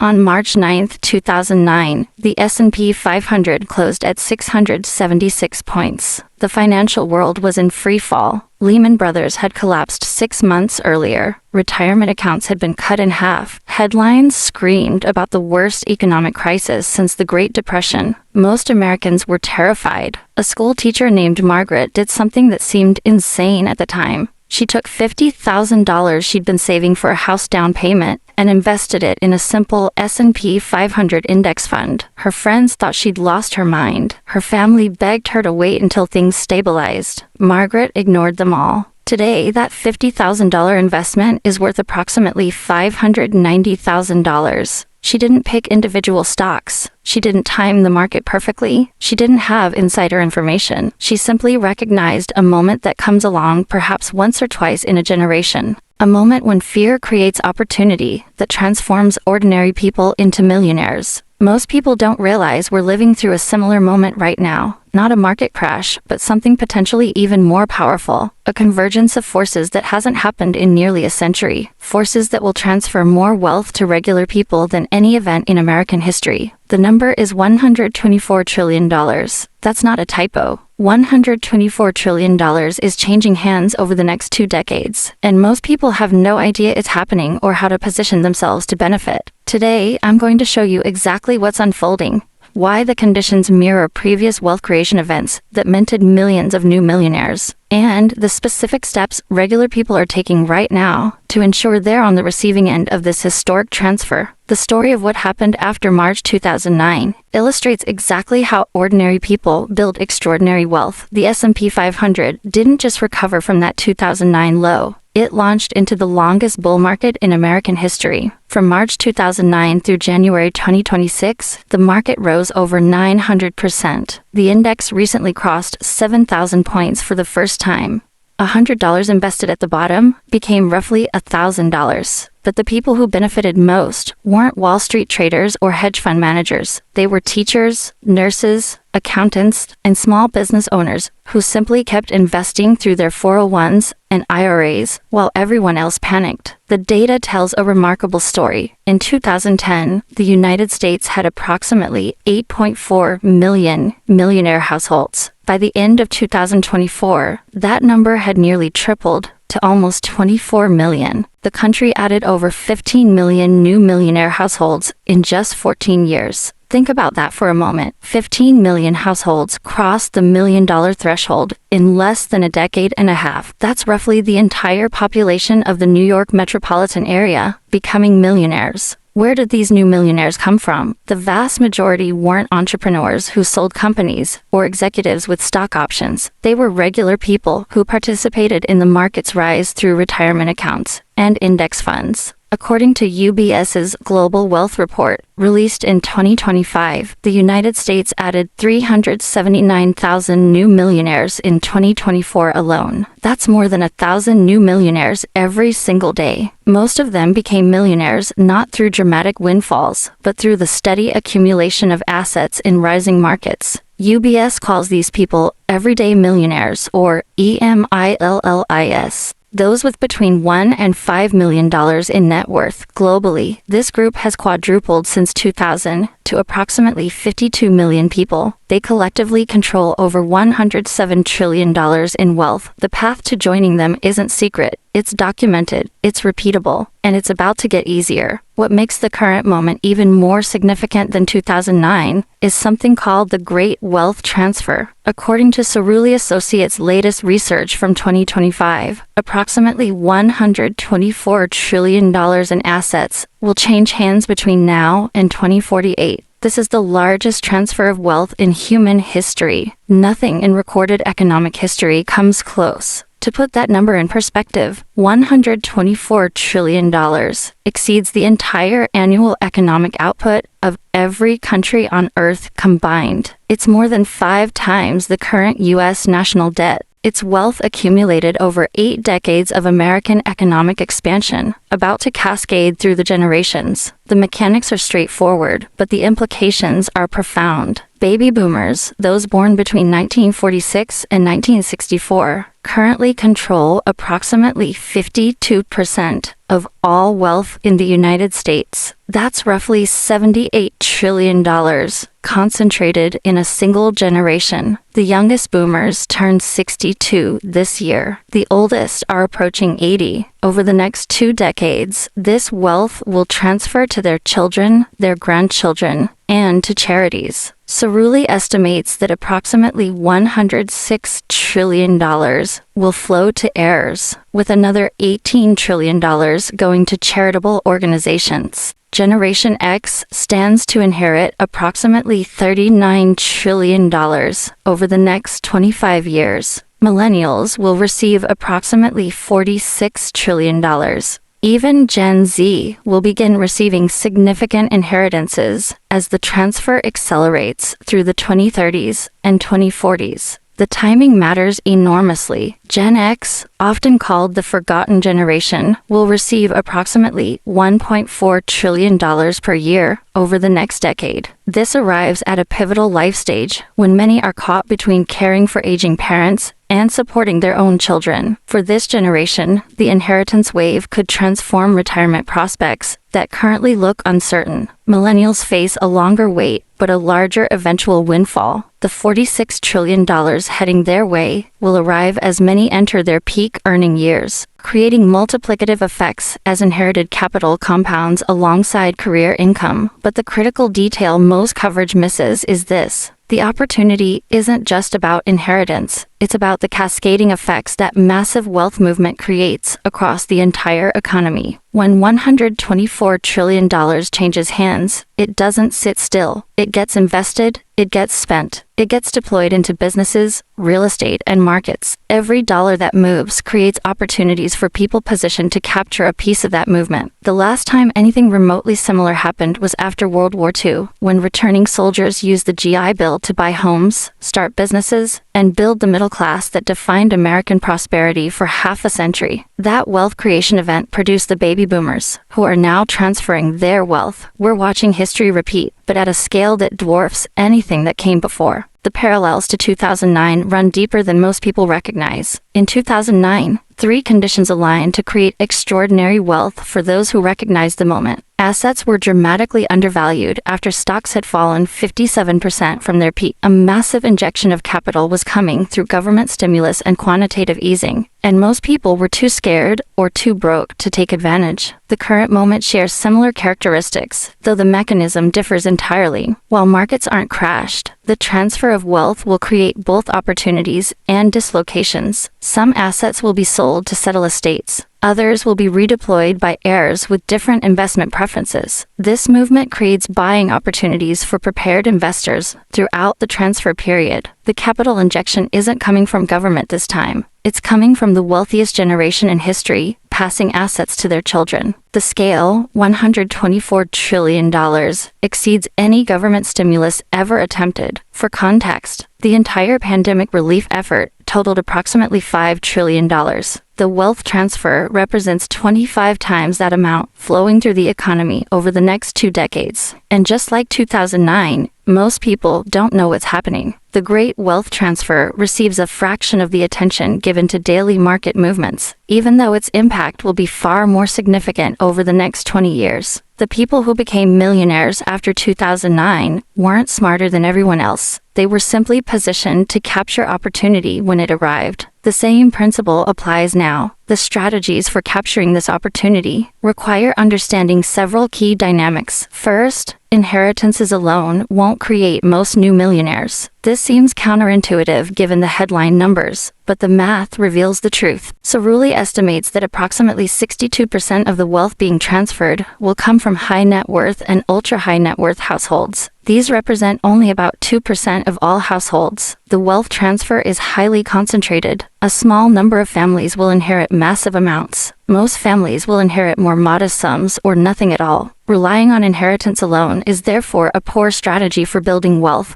On March 9, 2009, the S&P 500 closed at 676 points. The financial world was in free fall. Lehman Brothers had collapsed 6 months earlier. Retirement accounts had been cut in half. Headlines screamed about the worst economic crisis since the Great Depression. Most Americans were terrified. A school teacher named Margaret did something that seemed insane at the time. She took $50,000 she'd been saving for a house down payment and invested it in a simple S&P 500 index fund. Her friends thought she'd lost her mind. Her family begged her to wait until things stabilized. Margaret ignored them all. Today, that $50,000 investment is worth approximately $590,000. She didn't pick individual stocks. She didn't time the market perfectly. She didn't have insider information. She simply recognized a moment that comes along perhaps once or twice in a generation. A moment when fear creates opportunity that transforms ordinary people into millionaires. Most people don't realize we're living through a similar moment right now. Not a market crash, but something potentially even more powerful. A convergence of forces that hasn't happened in nearly a century. Forces that will transfer more wealth to regular people than any event in American history. The number is $124 trillion. That's not a typo. $124 trillion is changing hands over the next 2 decades, and most people have no idea it's happening or how to position themselves to benefit. Today, I'm going to show you exactly what's unfolding, why the conditions mirror previous wealth creation events that minted millions of new millionaires, and the specific steps regular people are taking right now to ensure they're on the receiving end of this historic transfer. The story of what happened after March 2009 illustrates exactly how ordinary people build extraordinary wealth. The S&P 500 didn't just recover from that 2009 low. It launched into the longest bull market in American history. From March 2009 through January 2026, the market rose over 900%. The index recently crossed 7,000 points for the first time. $100 invested at the bottom became roughly $1,000. But the people who benefited most weren't Wall Street traders or hedge fund managers. They were teachers, nurses, accountants, and small business owners who simply kept investing through their 401s and IRAs while everyone else panicked. The data tells a remarkable story. In 2010, the United States had approximately 8.4 million millionaire households. By the end of 2024, that number had nearly tripled to almost 24 million. The country added over 15 million new millionaire households in just 14 years. Think about that for a moment. 15 million households crossed the $1 million threshold in less than a decade and a half. That's roughly the entire population of the New York metropolitan area becoming millionaires. Where did these new millionaires come from? The vast majority weren't entrepreneurs who sold companies or executives with stock options. They were regular people who participated in the market's rise through retirement accounts and index funds. According to UBS's Global Wealth Report, released in 2025, the United States added 379,000 new millionaires in 2024 alone. That's more than 1,000 new millionaires every single day. Most of them became millionaires not through dramatic windfalls, but through the steady accumulation of assets in rising markets. UBS calls these people everyday millionaires, or EMILLIS. Those with between $1 and $5 million in net worth globally. This group has quadrupled since 2000 to approximately 52 million people. They collectively control over $107 trillion in wealth. The path to joining them isn't secret. It's documented, it's repeatable, and it's about to get easier. What makes the current moment even more significant than 2009 is something called the Great Wealth Transfer. According to Cerulli Associates' latest research from 2025, approximately $124 trillion in assets will change hands between now and 2048. This is the largest transfer of wealth in human history. Nothing in recorded economic history comes close. To put that number in perspective, $124 trillion exceeds the entire annual economic output of every country on Earth combined. It's more than 5 times the current U.S. national debt. It's wealth accumulated over 8 decades of American economic expansion, about to cascade through the generations. The mechanics are straightforward, but the implications are profound. Baby boomers, those born between 1946 and 1964, currently control approximately 52% of all wealth in the United States. That's roughly $78 trillion concentrated in a single generation. The youngest boomers turned 62 this year. The oldest are approaching 80. Over the next 2 decades, this wealth will transfer to their children, their grandchildren, and to charities. Cerulli estimates that approximately $106 trillion will flow to heirs, with another $18 trillion going to charitable organizations. Generation X stands to inherit approximately $39 trillion over the next 25 years. Millennials will receive approximately $46 trillion. Even Gen Z will begin receiving significant inheritances as the transfer accelerates through the 2030s and 2040s. The timing matters enormously. Gen X, often called the forgotten generation, will receive approximately $1.4 trillion per year over the next decade. This arrives at a pivotal life stage when many are caught between caring for aging parents and supporting their own children. For this generation, the inheritance wave could transform retirement prospects that currently look uncertain. Millennials face a longer wait, but a larger eventual windfall. The $46 trillion heading their way will arrive as many enter their peak earning years, creating multiplicative effects as inherited capital compounds alongside career income. But the critical detail most coverage misses is this: the opportunity isn't just about inheritance, it's about the cascading effects that massive wealth movement creates across the entire economy. When $124 trillion changes hands, it doesn't sit still. It gets invested, it gets spent, it gets deployed into businesses, real estate, and markets. Every dollar that moves creates opportunities for people positioned to capture a piece of that movement. The last time anything remotely similar happened was after World War II, when returning soldiers used the GI Bill to buy homes, start businesses, and build the middle class that defined American prosperity for half a century. That wealth creation event produced the baby boomers, who are now transferring their wealth. We're watching history repeat, but at a scale that dwarfs anything that came before. The parallels to 2009 run deeper than most people recognize. In 2009, 3 conditions aligned to create extraordinary wealth for those who recognized the moment. Assets were dramatically undervalued after stocks had fallen 57% from their peak. A massive injection of capital was coming through government stimulus and quantitative easing, and most people were too scared or too broke to take advantage. The current moment shares similar characteristics, though the mechanism differs entirely. While markets aren't crashed, the transfer of wealth will create both opportunities and dislocations. Some assets will be sold to settle estates. Others will be redeployed by heirs with different investment preferences. This movement creates buying opportunities for prepared investors throughout the transfer period. The capital injection isn't coming from government this time. It's coming from the wealthiest generation in history, passing assets to their children. The scale, $124 trillion, exceeds any government stimulus ever attempted. For context, the entire pandemic relief effort totaled approximately $5 trillion. The wealth transfer represents 25 times that amount flowing through the economy over the next 2 decades. And just like 2009, most people don't know what's happening. The great wealth transfer receives a fraction of the attention given to daily market movements, even though its impact will be far more significant over the next 20 years. The people who became millionaires after 2009 weren't smarter than everyone else. They were simply positioned to capture opportunity when it arrived. The same principle applies now. The strategies for capturing this opportunity require understanding several key dynamics. First, inheritances alone won't create most new millionaires. This seems counterintuitive given the headline numbers, but the math reveals the truth. Cerulli estimates that approximately 62% of the wealth being transferred will come from high net worth and ultra high net worth households. These represent only about 2% of all households. The wealth transfer is highly concentrated. A small number of families will inherit massive amounts. Most families will inherit more modest sums or nothing at all. Relying on inheritance alone is therefore a poor strategy for building wealth.